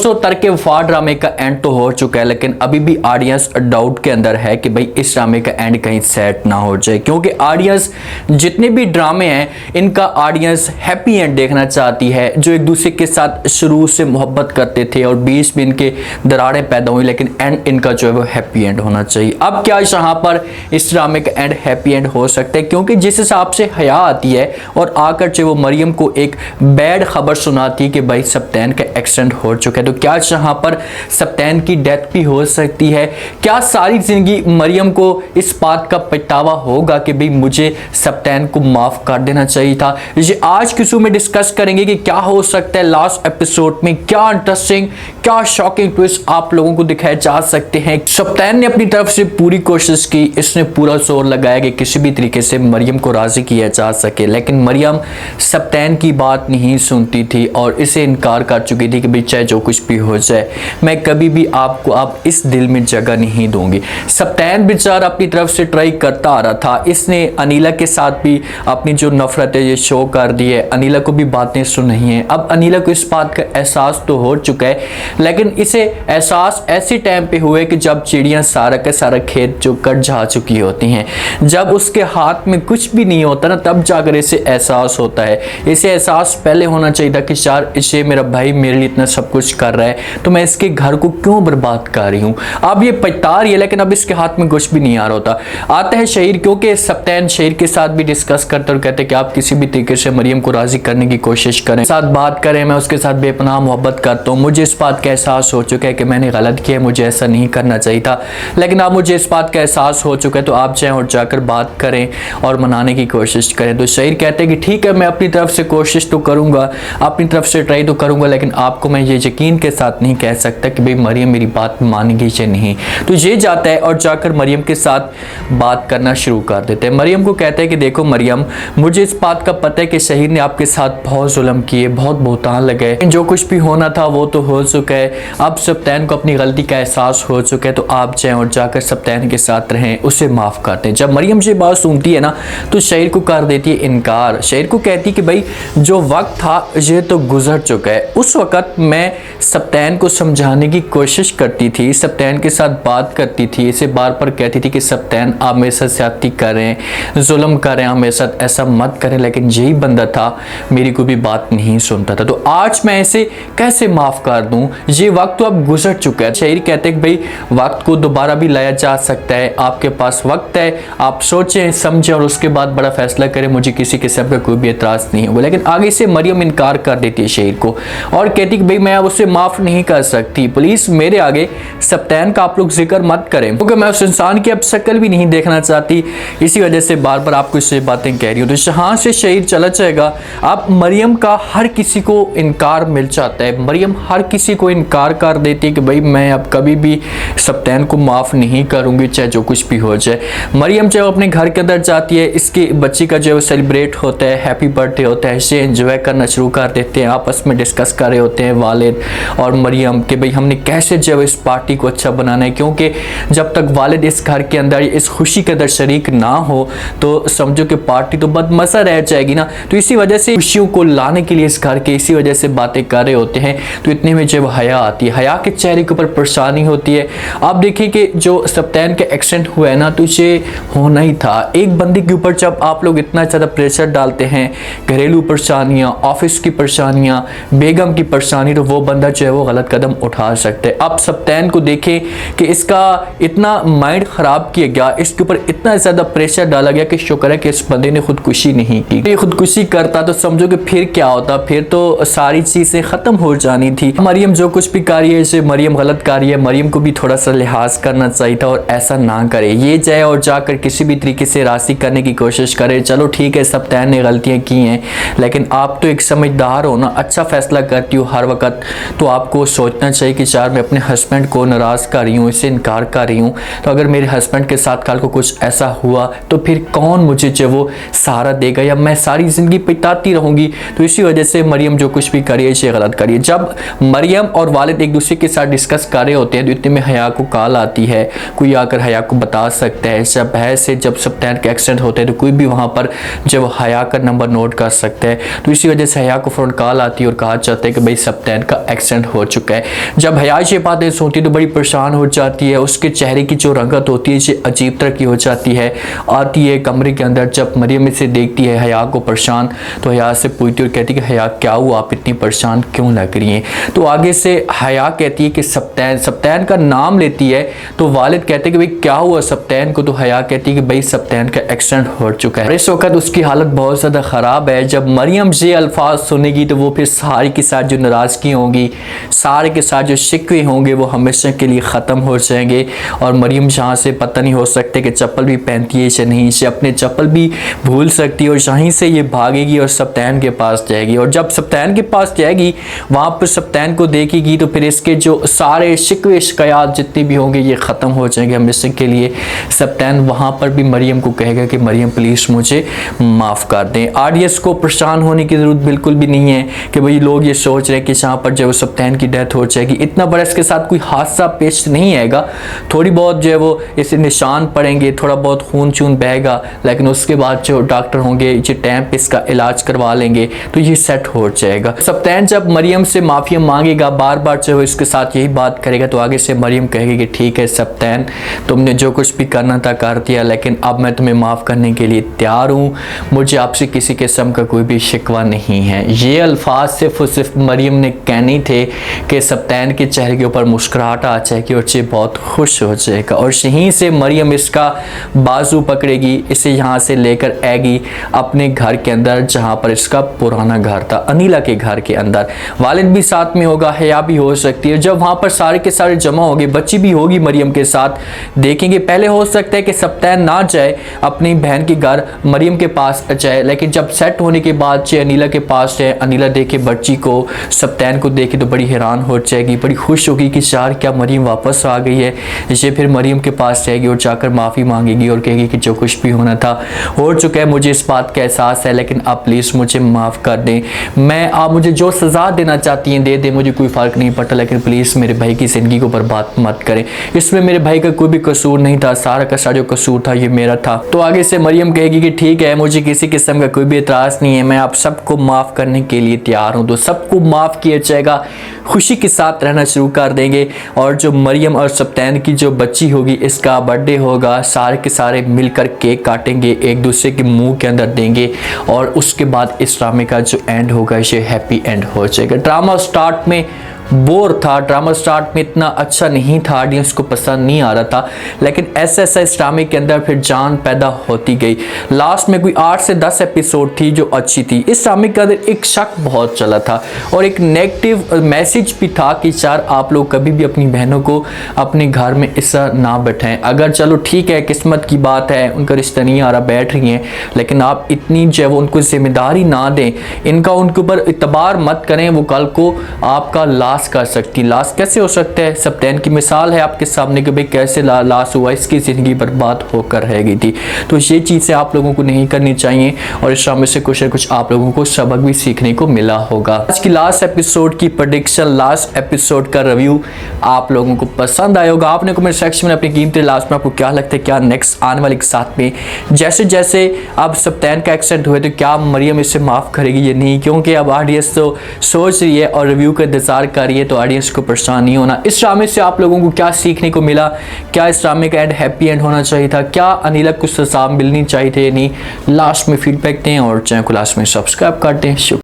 दोस्तों तरके वफा ड्रामे का एंड तो हो चुका है, लेकिन अभी भी ऑडियंस डाउट के अंदर है कि भाई इस ड्रामे का एंड कहीं सेट ना हो जाए, क्योंकि ऑडियंस जितने भी ड्रामे हैं इनका ऑडियंस हैप्पी एंड देखना चाहती है। जो एक दूसरे के साथ शुरू से मोहब्बत करते थे और बीच में इनके दरारें पैदा हुई, लेकिन एंड इनका जो है वो हैप्पी एंड होना चाहिए। अब क्या यहाँ पर इस ड्रामे का एंड हैप्पी एंड हो सकता है, क्योंकि जिस हिसाब से हया आती है और आकर जो वो मरियम को एक बैड खबर सुनाती है कि भाई सप्तैन का एक्सीडेंट हो चुका है, तो क्या यहाँ पर सप्तैन की डेथ भी हो सकती है? क्या सारी जिंदगी मरियम को इस बात का पछतावा होगा कि भाई मुझे सप्तैन को माफ कर देना चाहिए था? ये आज की शो में डिस्कस करेंगे कि क्या हो सकता है लास्ट एपिसोड में, क्या इंटरेस्टिंग क्या शॉकिंग ट्विस्ट आप लोगों को दिखाए जा सकते हैं। सप्तैन ने अपनी तरफ से पूरी कोशिश की, इसने पूरा जोर लगाया कि किसी भी तरीके से मरियम को राजी किया जा सके, लेकिन मरियम सप्तैन की बात नहीं सुनती थी और इसे इनकार कर चुकी थी कि भाई चाहे जो कुछ भी हो जाए मैं कभी भी आपको आप इस दिल में जगह नहीं दूंगी। सप्तैन बेचारा अपनी तरफ से ट्राई करता आ रहा था, इसने अनिला के साथ भी अपनी जो नफरत है ये शो कर दी है, अनिला को भी बातें सुनी है। अब अनिला को इस बात का एहसास तो हो चुका है, लेकिन इसे एहसास ऐसे टाइम पे हुए कि जब चिड़ियां सारा का सारा खेत जो कट जा चुकी होती हैं, जब उसके हाथ में कुछ भी नहीं होता ना, तब जाकर इसे एहसास होता है। इसे एहसास पहले होना चाहिए था कि यार इसे मेरा भाई मेरे लिए इतना सब कुछ कर रहा है, तो मैं इसके घर को क्यों बर्बाद कर रही हूँ। अब ये पछता रही है, लेकिन अब इसके हाथ में कुछ भी नहीं आ रहा होता। आता है शहीर, क्योंकि सप्तैन शहीर के साथ भी डिस्कस करते और कहते कि आप किसी भी तरीके से मरियम को राजी करने की कोशिश करें, साथ बात करें, मैं उसके साथ बेपनाह मोहब्बत करता हूँ, मुझे इस बात का एहसास हो चुका है कि मैंने गलत किया, मुझे ऐसा नहीं करना चाहिए था, लेकिन अब मुझे इस बात का एहसास हो चुका है, तो आप जाएं और जाकर बात करें और मनाने की कोशिश करें। तो शहीर कहते हैं कि ठीक है, मैं अपनी तरफ से कोशिश तो करूंगा, अपनी तरफ से ट्राई तो करूंगा, लेकिन आपको मैं ये यकीन के साथ नहीं कह सकता कि भाई मरियम मेरी बात मानेगी या नहीं। तो ये जाता है और जाकर मरियम के साथ बात करना शुरू कर देते हैं। मरियम को कहते हैं कि देखो मरियम, मुझे इस बात का पता है कि शहीद ने आपके साथ बहुत जुल्म किए, बहुत बहुतान लगे, जो कुछ भी होना था वो तो हो चुका है। अब सप्तैन को अपनी गलती का एहसास हो चुका है, तो आप जाएं और जाकर सप्तैन के साथ रहें, उसे माफ करते हैं। जब मरियम ये बात सुनती है ना, तो शहीर को कर देती है इनकार। शहीर को कहती कि भाई जो वक्त था ये तो गुजर चुका है। उस वक्त मैं सप्तैन को समझाने की कोशिश करती थी, सप्तैन के साथ बात करती थी, इसे बार बार कहती थी कि सप्तैन आप मेरे साथ ज्यादती करें, जुल्म करें, आप मेरे साथ ऐसा मत करें, लेकिन यही बंदा था मेरी कोई भी बात नहीं सुनता था। तो आज मैं इसे कैसे माफ कर दूं, ये वक्त तो अब गुजर चुका है। शहीर कहते हैं कि भाई वक्त को दोबारा भी लाया जा सकता है, आपके पास वक्त है, आप सोचें समझें और उसके बाद बड़ा फैसला करें, मुझे किसी किस्म का कोई भी एतराज नहीं होगा। लेकिन आगे से मरियम इनकार कर देती है शहीर को और कहती कि भाई मैं अब उसे माफ नहीं कर सकती, प्लीज मेरे आगे सप्तैन का आप लोग जिक्र मत करें, क्योंकि मैं उस इंसान की अब शक्ल भी नहीं देखना चाहती, इसी वजह से बार बार आपको इससे बातें कह रही हूँ। तो यहाँ से शहीर चला जाएगा। अब मरियम का हर किसी को इनकार मिल जाता है, मरियम हर किसी को इनकार कर देती है कि भाई मैं अब कभी भी सप्तैन को माफ नहीं करूंगी, चाहे जो कुछ भी हो जाए। मरियम जब अपने घर के अंदर जाती है, इसकी बच्ची का जो सेलिब्रेट होता है, हैप्पी बर्थडे होता है, इसे एंजॉय करना शुरू कर देते हैं, आपस में डिस्कस कर रहे होते हैं वालिद और मरियम कि भाई हमने कैसे जो इस पार्टी को अच्छा बनाना है, क्योंकि जब तक वालिद इस घर के अंदर इस खुशी के अंदर शरीक ना हो तो समझो कि पार्टी तो बदमजा रह जाएगी ना। तो इसी वजह से खुशियों को लाने के लिए इस घर के इसी वजह से बातें कर रहे होते हैं। तो इतने में जब हया आती है, हया के चेहरे के ऊपर परेशानी होती है। आप देखिए कि जो सप्तैन का एक्सीडेंट हुआ है ना, तो ये होना ही था। एक बंदे के ऊपर जब आप लोग इतना ज़्यादा प्रेशर डालते हैं, घरेलू परेशानियाँ, ऑफिस की परेशानियाँ, बेगम की परेशानी, तो वो बंदा जो है वो गलत कदम उठा सकते हैं। अब सप्तैन को देखें कि इसका इतना माइंड खराब किया गया, इसके ऊपर इतना ज़्यादा प्रेशर डाला गया कि शुक्र है कि इस बंदे ने खुदकुशी नहीं की। ये खुदकुशी करता तो समझो कि फिर क्या होता, फिर तो सारी चीज़ें ख़त्म हो जानी थी। मरियम जो कुछ भी कर रही है इसे मरियम गलत कर रही है, मरियम को भी थोड़ा सा लिहाज करना चाहिए था और ऐसा ना करे। ये जाए और जाकर किसी भी तरीके से राजी करने की कोशिश करे, चलो ठीक है सप्तैन ने गलतियाँ की हैं, लेकिन आप तो एक समझदार हो ना, अच्छा फैसला करती हो हर वक्त, तो आपको सोचना चाहिए कि यार मैं अपने हस्बैंड को नाराज़ कर रही हूँ, इससे इनकार कर रही हूँ, तो अगर मेरे हस्बैंड के साथ कल को कुछ ऐसा हुआ तो फिर कौन मुझे जो वो सहारा देगा, या मैं सारी ज़िंदगी पिटाती रहूँगी। तो इसी वजह से मरियम जो कुछ भी करिए इसे गलत करिए। जब मरियम और वालिद एक दूसरे के साथ डिस्कस कर रहे होते हैं, तो इतने में हया को कॉल आती है, कोई आकर हया को बता सकता है। जब ऐसे जब सप्तैन का एक्सीडेंट होता है तो कोई भी वहाँ पर जब हया का नंबर नोट कर सकता है, तो इसी वजह से हया को फ़ौरन कॉल आती है और कहा जाता है कि भाई सप्तैन का एक्सीडेंट एक्सीडेंट हो चुका है। जब हयाश ये बातें सुनती तो बड़ी परेशान हो जाती है, उसके चेहरे की जो रंगत होती है ये अजीब तरह की हो जाती है। आती है कमरे के अंदर, जब मरियम इसे देखती है हया को परेशान, तो हया से पूछती और कहती है कि हया क्या हुआ, आप इतनी परेशान क्यों लग रही हैं। तो आगे से हया कहती है कि सब्तैन का नाम लेती है। तो वालिद कहते हैं कि भाई क्या हुआ सब्तैन को, तो हया कहती है कि भाई सब्तैन का एक्सीडेंट हो चुका है। इस वक्त उसकी हालत बहुत ज़्यादा ख़राब है। जब मरियम ये अल्फाज सुनेगी तो वो फिर सारी के साथ जो नाराज़गी होंगी, सारे के साथ जो शिकवे होंगे वो हमेशा के लिए ख़त्म हो जाएंगे। और मरियम जहाँ से पता नहीं हो सकते कि चप्पल भी पहनती है या नहीं, से अपने चप्पल भी भूल सकती है और यहीं से ये भागेगी और सब्तैन के पास जाएगी। और जब सब्तैन के पास जाएगी वहाँ पर सब्तैन को देखेगी तो फिर इसके जो सारे शिकवे शिकायत जितनी भी होंगे ये ख़त्म हो जाएंगे हमेशा के लिए। सब्तैन वहाँ पर भी मरियम को कहेगा कि मरियम प्लीज़ मुझे माफ़ कर दें। ऑडियंस को परेशान होने की ज़रूरत बिल्कुल भी नहीं है कि भाई लोग ये सोच रहे हैं कि जहाँ पर जो सब्तैन की डेथ हो जाएगी, इतना बड़ा इसके साथ कोई हादसा पेश नहीं आएगा। थोड़ी बहुत जो है वो इसे निशान पड़ेंगे, थोड़ा बहुत खून चून बहेगा, लेकिन उसके बाद जो डॉक्टर होंगे ये टाइम पे इसका इलाज करवा लेंगे तो ये सेट हो जाएगा। सब्तैन जब मरियम से माफ़ी मांगेगा, बार बार जो है इसके साथ यही बात करेगा, तो आगे से मरियम कहेगी कि ठीक है सब्तैन, तुमने जो कुछ भी करना था कर दिया, लेकिन अब मैं तुम्हें माफ़ करने के लिए तैयार हूँ, मुझे आपसे किसी किस्म का कोई भी शिकवा नहीं है। ये अल्फाज सिर्फ और सिर्फ मरियम ने कहने थे कि सब्तैन के चेहरे के ऊपर मुस्कुराहट आ जाएगी और ये बहुत खुश हो जाएगा। और यहीं से मरियम इसका बाजू पकड़ेगी, इसे यहाँ से लेकर आएगी अपने घर के अंदर जहाँ पर इसका पुराना घर था, अनीला के घर के अंदर। वालिद भी साथ में होगा, हया भी हो सकती है। जब वहाँ पर सारे के सारे जमा होंगे, बच्ची भी होगी मरियम के साथ, देखेंगे पहले हो सकता है कि सब्तैन ना जाए अपनी बहन के घर, मरियम के पास जाए, लेकिन जब सेट होने के बाद ये अनीला के पास जाए, अनीला देखे बच्ची को, सब्तैन को देखे तो बड़ी हैरान हो जाएगी, बड़ी खुश होगी कि यार क्या मरियम वापस आ गई है। ये फिर मरियम के पास जाएगी और जाकर माफ़ी मांगेगी और कहेगी कि जो कुछ भी होना था हो चुका है, मुझे इस बात का एहसास है, लेकिन आप प्लीज़ मुझे माफ़ कर दें। मैं आप मुझे जो सज़ा देना चाहती हैं दे दें, मुझे कोई फ़र्क नहीं पड़ता, लेकिन प्लीज़ मेरे भाई की ज़िंदगी को बर्बाद मत करें। इसमें मेरे भाई का कोई भी कसूर नहीं था, सारा का सारा जो कसूर था ये मेरा था। तो आगे से मरियम कहेगी कि ठीक है, मुझे किसी किस्म का कोई भी एतराज़ नहीं है, मैं आप सबको माफ़ करने के लिए तैयार हूँ। तो सबको माफ़ किया जाएगा, खुशी के साथ रहना शुरू कर देंगे। और जो मरियम और सब्तैन की जो बच्ची होगी, इसका बर्थडे होगा, सारे के सारे मिलकर केक काटेंगे, एक दूसरे के मुंह के अंदर देंगे और उसके बाद इस ड्रामे का जो एंड होगा ये हैप्पी एंड हो जाएगा। ड्रामा स्टार्ट में बोर था, ड्रामा स्टार्ट में इतना अच्छा नहीं था, ऑडियंस को पसंद नहीं आ रहा था, लेकिन ऐसे ऐसे इस ड्रामे के अंदर फिर जान पैदा होती गई। लास्ट में कोई 8 से 10 एपिसोड थी जो अच्छी थी। इस ड्रामे के अंदर एक शक बहुत चला था और एक नेगेटिव मैसेज भी था कि यार आप लोग कभी भी अपनी बहनों को अपने घर में ऐसा ना बैठाएं। अगर चलो ठीक है, किस्मत की बात है, उनका रिश्ता नहीं आ रहा, बैठ रही हैं, लेकिन आप इतनी जो है वो उनको जिम्मेदारी ना दें, इनका उनके ऊपर इतबार मत करें, वो कल को आपका लास्ट कर सकती। लाश कैसे हो सकता है? सब्तैन की मिसाल है आपके सामने कि भाई कैसे लाश हुआ, इसकी ज़िंदगी बर्बाद होकर रह गई थी। तो ये चीज़ें आप लोगों को नहीं करनी चाहिए और इस ड्रामे से कुछ न कुछ आप लोगों को सबक भी सीखने को मिला होगा। आज की लास्ट एपिसोड की प्रेडिक्शन, लास्ट एपिसोड का रिव्यू आप लोगों को पसंद आया होगा। आपने कमेंट सेक्शन में अपनी कीमती लास्ट में आपको क्या लगता है, क्या नेक्स्ट आने वाले के साथ में जैसे जैसे अब सब्तैन का एक्सीडेंट हुए तो क्या मरियम इसे माफ़ करेगी या नहीं, क्योंकि अब ऑडियंस तो सोच रही है और रिव्यू का इंतजार कर रही है, तो ऑडियंस को परेशान नहीं होना। इस ड्रामे से आप लोगों को क्या सीखने को मिला, क्या इस ड्रामे का एंड हैप्पी एंड होना चाहिए था, क्या अनीला को सज़ा मिलनी चाहिए थी नहीं, लास्ट में फीडबैक दें और चैनल को लास्ट में सब्सक्राइब कर दें।